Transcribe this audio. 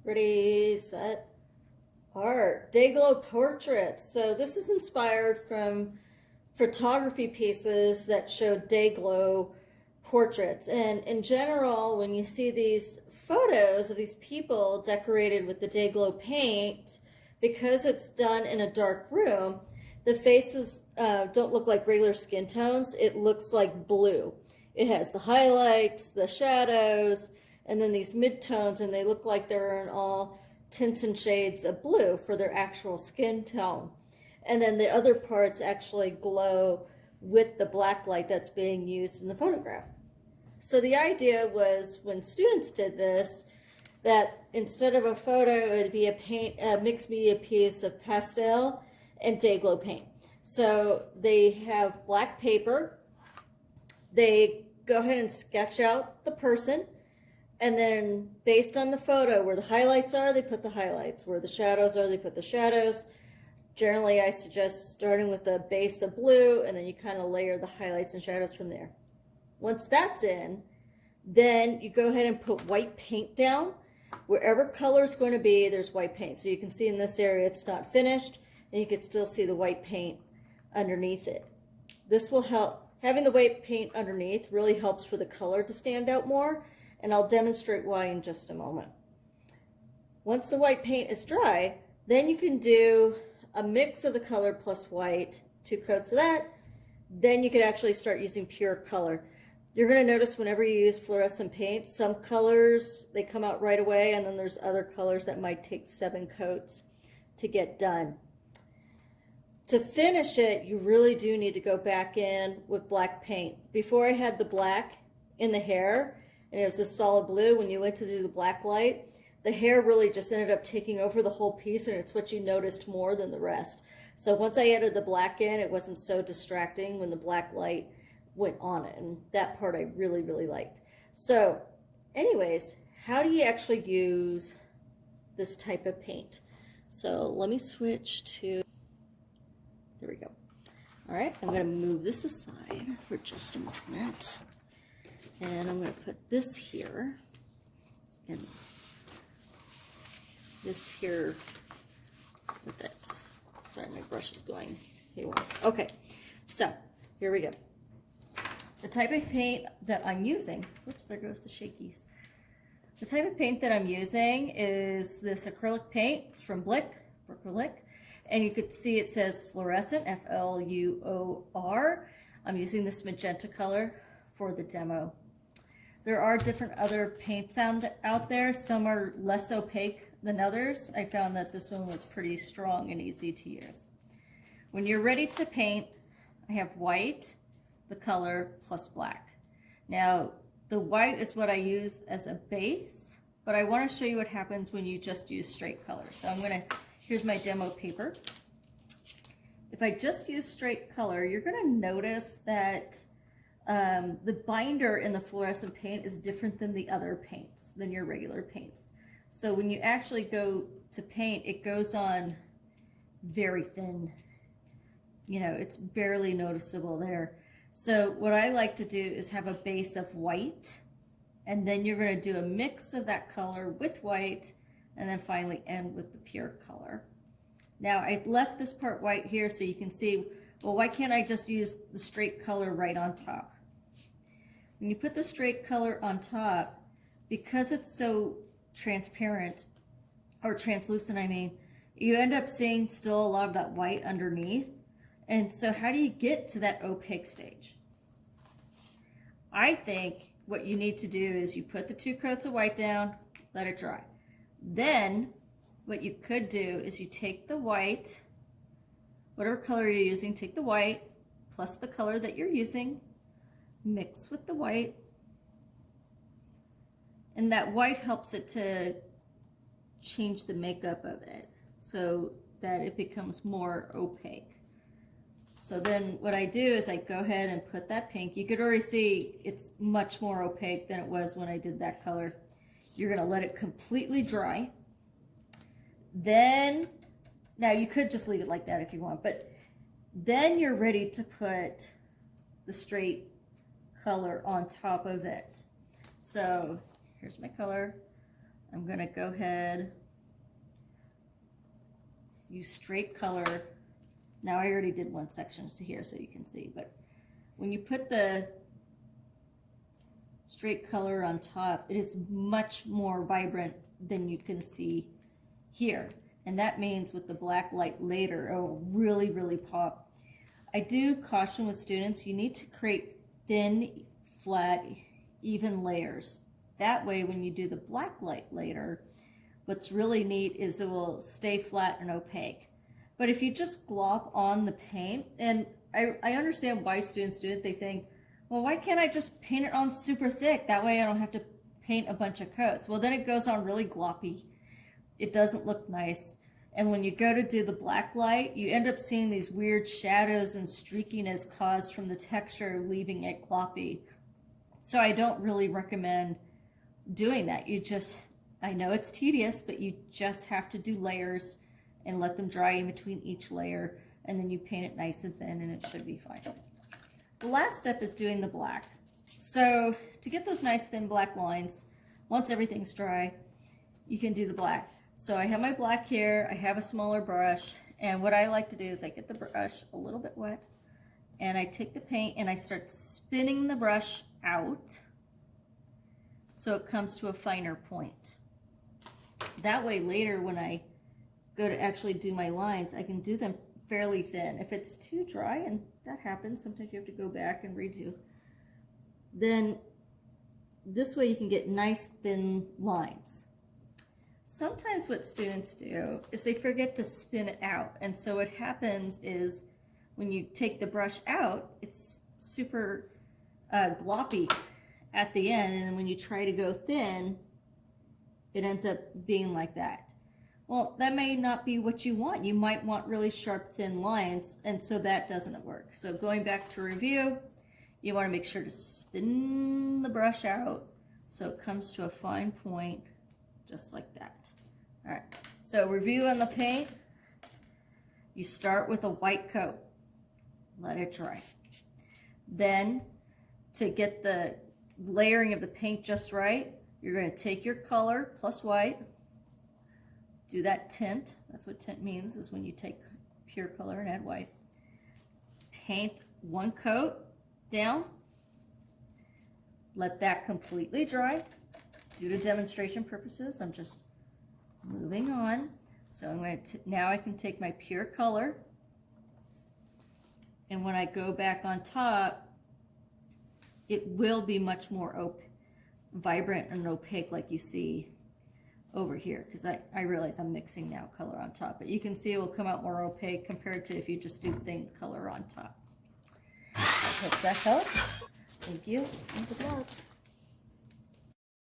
Ready, set, art. Day-glow portraits. So this is inspired from photography pieces that show day-glow portraits. And in general, when you see these photos of these people decorated with the day-glow paint, because it's done in a dark room, the faces don't look like regular skin tones. It looks like blue. It has the highlights, the shadows, and then these midtones, and they look like they're in all tints and shades of blue for their actual skin tone. And then the other parts actually glow with the black light that's being used in the photograph. So the idea was, when students did this, that instead of a photo, it would be a mixed media piece of pastel and day-glow paint. So they have black paper. They go ahead and sketch out the person, and then based on the photo, where the highlights are, they put the highlights. Where the shadows are, they put the shadows. Generally, I suggest starting with a base of blue, and then you kind of layer the highlights and shadows from there. Once that's in, then you go ahead and put white paint down. Wherever color is going to be, there's white paint. So you can see in this area it's not finished, and you can still see the white paint underneath it. This will help. Having the white paint underneath really helps for the color to stand out more, and I'll demonstrate why in just a moment. Once the white paint is dry, then you can do a mix of the color plus white, 2 coats of that. Then you could actually start using pure color. You're going to notice whenever you use fluorescent paints, some colors, they come out right away, and then there's other colors that might take 7 coats to get done. To finish it, you really do need to go back in with black paint. Before I had the black in the hair, and it was a solid blue, when you went to do the black light, the hair really just ended up taking over the whole piece, and it's what you noticed more than the rest. So once I added the black in, it wasn't so distracting when the black light went on it, and that part I really, really liked. So anyways, how do you actually use this type of paint? So let me switch to, there we go. All right, I'm going to move this aside for just a moment, and I'm going to put this here and this here with it. Sorry, my brush is going haywire. Okay, so here we go. The type of paint that I'm using, whoops, there goes the shakies. The type of paint that I'm using is this acrylic paint. It's from Blick, Brooklyn. And you could see it says fluorescent, F-L-U-O-R. I'm using this magenta color for the demo. There are different other paints out there. Some are less opaque than others. I found that this one was pretty strong and easy to use. When you're ready to paint, I have white, the color, plus black. Now, the white is what I use as a base, but I want to show you what happens when you just use straight color. So here's my demo paper. If I just use straight color, you're going to notice that the binder in the fluorescent paint is different than the other paints, than your regular paints. So when you actually go to paint, it goes on very thin. You know, it's barely noticeable there. So what I like to do is have a base of white, and then you're going to do a mix of that color with white, and then finally end with the pure color. Now I left this part white here so you can see, well, why can't I just use the straight color right on top? When you put the straight color on top, because it's so transparent, or translucent I mean, you end up seeing still a lot of that white underneath. And so how do you get to that opaque stage? I think what you need to do is you put the 2 coats of white down, let it dry. Then what you could do is you take the white, whatever color you're using, take the white plus the color that you're using, mix with the white, and that white helps it to change the makeup of it so that it becomes more opaque. So then what I do is I go ahead and put that pink. You could already see it's much more opaque than it was when I did that color. You're going to let it completely dry. Then, now you could just leave it like that if you want, but then you're ready to put the straight color on top of it. So here's my color. I'm going to go ahead, use straight color. Now I already did one section here so you can see, but when you put the straight color on top, it is much more vibrant than you can see here. And that means with the black light later, it will really, really pop. I do caution with students, you need to create thin, flat, even layers. That way, when you do the black light later, what's really neat is it will stay flat and opaque. But if you just glop on the paint, and I understand why students do it, they think, well, why can't I just paint it on super thick? That way I don't have to paint a bunch of coats. Well, then it goes on really gloppy. It doesn't look nice. And when you go to do the black light, you end up seeing these weird shadows and streakiness caused from the texture, leaving it gloppy. So I don't really recommend doing that. You just, I know it's tedious, but you just have to do layers and let them dry in between each layer, and then you paint it nice and thin and it should be fine. The last step is doing the black. So to get those nice thin black lines, once everything's dry, you can do the black. So I have my black here, I have a smaller brush, and what I like to do is I get the brush a little bit wet, and I take the paint and I start spinning the brush out so it comes to a finer point. That way later when I go to actually do my lines, I can do them fairly thin. If it's too dry, and that happens, sometimes you have to go back and redo, then this way you can get nice thin lines. Sometimes what students do is they forget to spin it out, and so what happens is when you take the brush out, it's super gloppy at the end, and then when you try to go thin, it ends up being like that. Well, that may not be what you want. You might want really sharp, thin lines, and so that doesn't work. So going back to review, you want to make sure to spin the brush out so it comes to a fine point, just like that. All right, so review on the paint. You start with a white coat. Let it dry. Then, to get the layering of the paint just right, you're going to take your color plus white, do that tint. That's what tint means, is when you take pure color and add white. Paint one coat down. Let that completely dry. Due to demonstration purposes, I'm just moving on. So I'm going to now I can take my pure color, and when I go back on top, it will be much more vibrant and opaque like you see over here, because I realize I'm mixing now color on top, but you can see it will come out more opaque compared to if you just do thin color on top. Hope that helps. Thank you, and good luck.